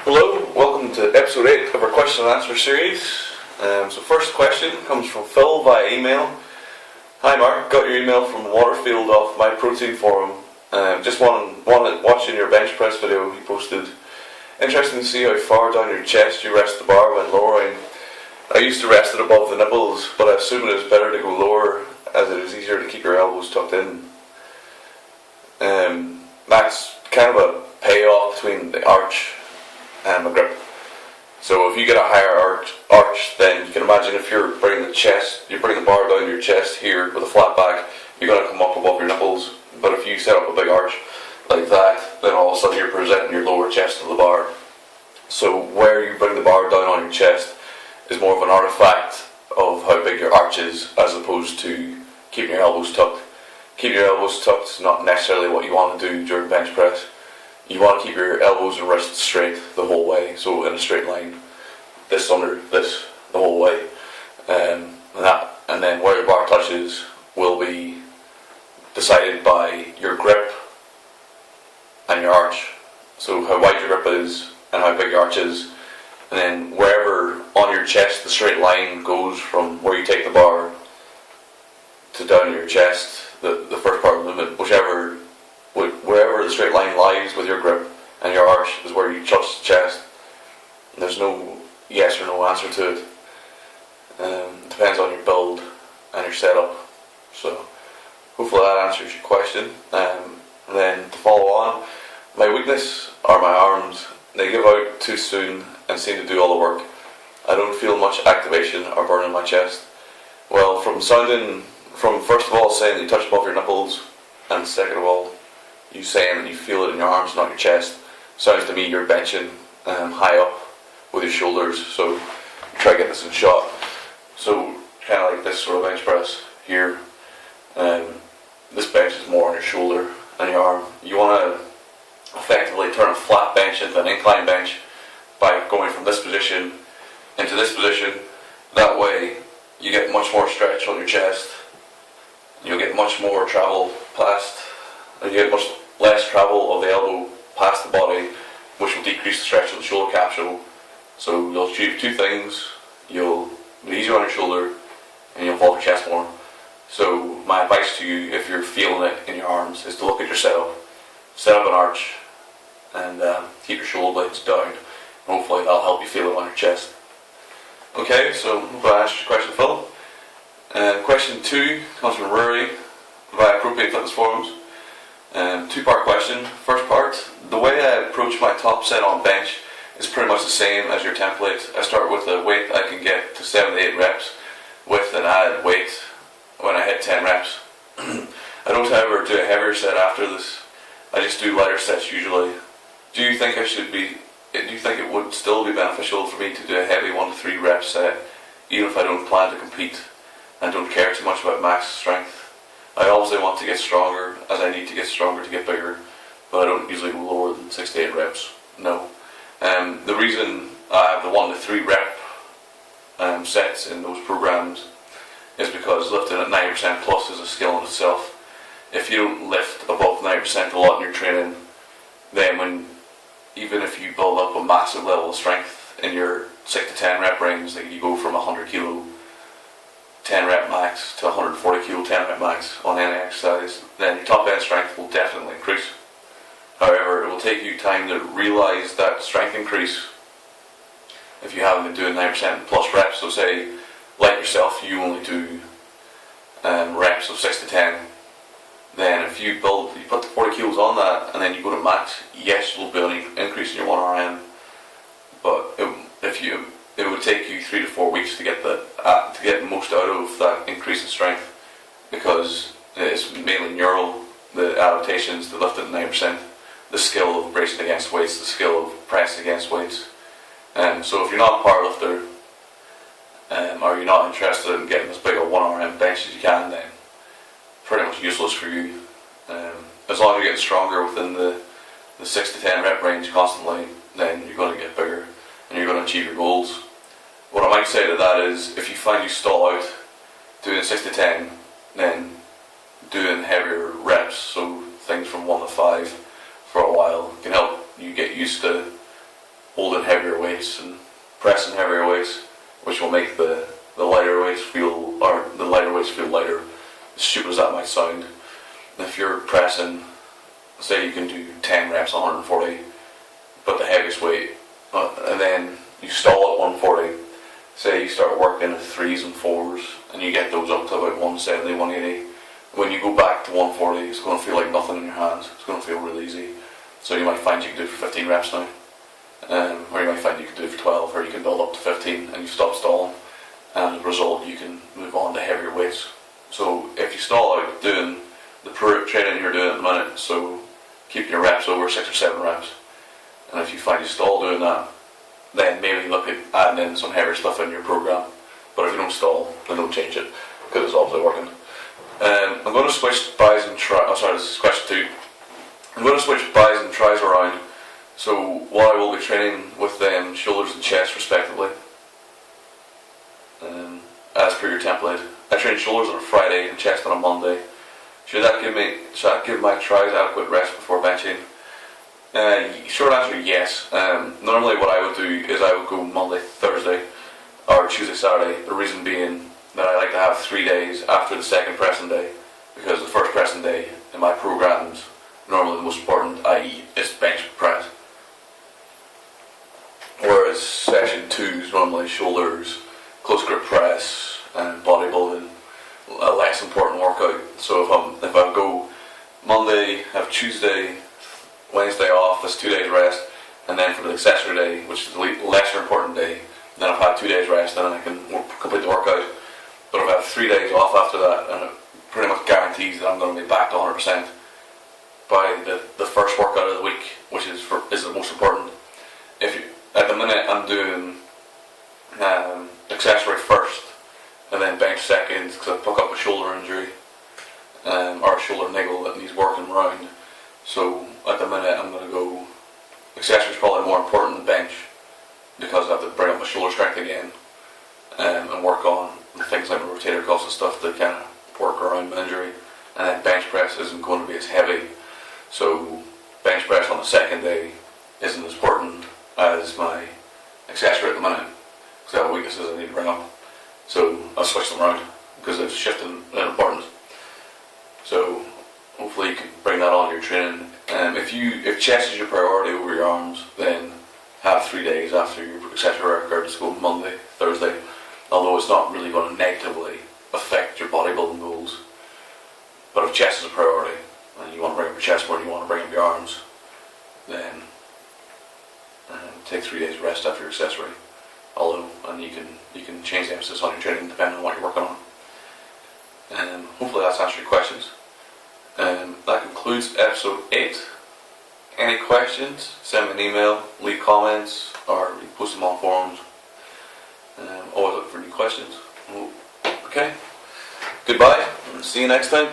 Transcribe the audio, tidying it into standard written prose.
Hello, welcome to episode 8 of our question and answer series. So first question comes from Phil via email. Hi Mark, got your email from Waterfield off my protein forum. Just watching your bench press video you posted. Interesting to see how far down your chest you rest the bar when lowering. I used to rest it above the nipples, but I assume it is better to go lower as it is easier to keep your elbows tucked in. That's kind of a payoff between the arch and the grip. So if you get a higher arch, then you can imagine if you're bringing the bar down to your chest here with a flat back, you're going to come up above your nipples. But if you set up a big arch like that, then all of a sudden you're presenting your lower chest to the bar. So where you bring the bar down on your chest is more of an artifact of how big your arch is, as opposed to keeping your elbows tucked. Keeping your elbows tucked is not necessarily what you want to do during bench press. You want to keep your elbows and wrists straight the whole way, so in a straight line, this under this the whole way, and then where your bar touches will be decided by your grip and your arch. So how wide your grip is and how big your arch is, and then wherever on your chest the straight line goes from where you take the bar to down your chest, the first part of the movement, wherever the straight line lies with your grip and your arch is where you touch the chest. And there's no yes or no answer to it. It depends on your build and your setup. So hopefully that answers your question. And then to follow on, my weakness are my arms. They give out too soon and seem to do all the work. I don't feel much activation or burn in my chest. Well, from first of all saying you touch above your nipples, and second of all you saying that you feel it in your arms, not your chest, sounds to me you're benching high up with your shoulders. So try to get this in shot. So kind of like this sort of bench press here. This bench is more on your shoulder and your arm. You want to effectively turn a flat bench into an incline bench by going from this position into this position. That way you get much more stretch on your chest. You'll get much more travel past, and you get much less travel of the elbow past the body, which will decrease the stretch of the shoulder capsule. So you'll achieve two things: you'll be easier on your shoulder, and you'll involve your chest more. So my advice to you, if you're feeling it in your arms, is to look at your setup. Set up an arch, and keep your shoulder blades down. And hopefully that'll help you feel it on your chest. Okay, so hope I answered your question, Phil. Question 2 comes from Rory via Propane Fitness Forums. Two-part question. First part, the way I approach my top set on bench is pretty much the same as your template. I start with a weight I can get to 7 to 8 reps with an added weight when I hit 10 reps. I don't however do a heavier set after this. I just do lighter sets usually. Do you think it would still be beneficial for me to do a heavy 1 to 3 rep set even if I don't plan to compete and don't care too much about max strength? I obviously want to get stronger, as I need to get stronger to get bigger, but I don't usually go lower than 6 to 8 reps. No. The reason I have the 1 to 3 rep sets in those programs is because lifting at 90% plus is a skill in itself. If you don't lift above 90% a lot in your training, then even if you build up a massive level of strength in your 6 to 10 rep range, like you go from 100 kilo 10 rep max to 140 kilo 10 rep max on any exercise, then your top end strength will definitely increase. However, it will take you time to realise that strength increase if you haven't been doing 90% plus reps. So say, like yourself, you only do reps of 6 to 10. Then if you put the 40 kilos on that and then you go to max, yes, you'll be able to increase in your 1RM, but it would take you 3 to 4 weeks to get the most out of that increase in strength, because it's mainly neural, the adaptations to lift at 9%, the skill of bracing against weights, the skill of pressing against weights. So if you're not a powerlifter, or you're not interested in getting as big a 1RM bench as you can, then pretty much useless for you. As long as you're getting stronger within the 6 to 10 rep range constantly, then you're going to get bigger and you're going to achieve your goals. What I might say to that is, if you find you stall out doing 6 to 10, then doing heavier reps, so things from 1 to 5 for a while, can help you get used to holding heavier weights and pressing heavier weights, which will make the lighter weights feel lighter, as stupid as that might sound. And if you're pressing, say you can do 10 reps 140, but the heaviest weight, and then you stall at 140, say you start working at 3s and 4s, and you get those up to about 170, 180, when you go back to 140, it's going to feel like nothing in your hands. It's going to feel real easy. So you might find you can do it for 15 reps now, or you might find you can do it for 12, or you can build up to 15 and you stop stalling, and as a result you can move on to heavier weights. So if you stall out doing the training you're doing at the minute, so keep your reps over 6 or 7 reps, and if you find you stall doing that, then maybe look at adding in some heavier stuff in your program. But if you don't stall, then don't change it, because it's obviously working. I'm going to switch buys and tries. This is question 2. I'm going to switch buys and tries around. So while I will be training with them shoulders and chest respectively, as per your template, I train shoulders on a Friday and chest on a Monday. Should that give my tries adequate rest before benching? Short answer, yes. Normally what I would do is I would go Monday, Thursday, or Tuesday, Saturday. The reason being that I like to have 3 days after the second pressing day, because the first pressing day in my programs, normally the most important, i.e. is bench press. Whereas session 2 is normally shoulders, close grip press, and bodybuilding, a less important workout. So if I go Monday, have Tuesday, Wednesday off, that's 2 days rest, and then for the accessory day, which is the lesser important day, then I've had 2 days rest, and then I can complete the workout. But if I have 3 days off after that, and it pretty much guarantees that I'm going to be back to 100% by the first workout of the week, which is the most important. At the minute I'm doing accessory first, and then bench second, because I pick up a shoulder injury, or a shoulder niggle that needs working around. So at the minute I'm going to go, accessory is probably more important than bench, because I have to bring up my shoulder strength again, and work on things like my rotator cuffs and stuff to kind of work around my injury. And then bench press isn't going to be as heavy, so bench press on the second day isn't as important as my accessory at the minute, because I have weaknesses I need to bring up. So I'll switch them around, because they've shifted in importance. So hopefully you can bring that on your training. If chest is your priority over your arms, then have 3 days after your accessory record to go Monday, Thursday, although it's not really going to negatively affect your bodybuilding goals. But if chest is a priority, and you want to bring up your chest more than you want to bring up your arms, then take 3 days rest after your accessory. And you can change the emphasis on your training depending on what you're working on. And hopefully that's answered your questions. That concludes episode 8. Any questions, send me an email, leave comments, or post them on forums. Always look for new questions. Okay, goodbye, and see you next time.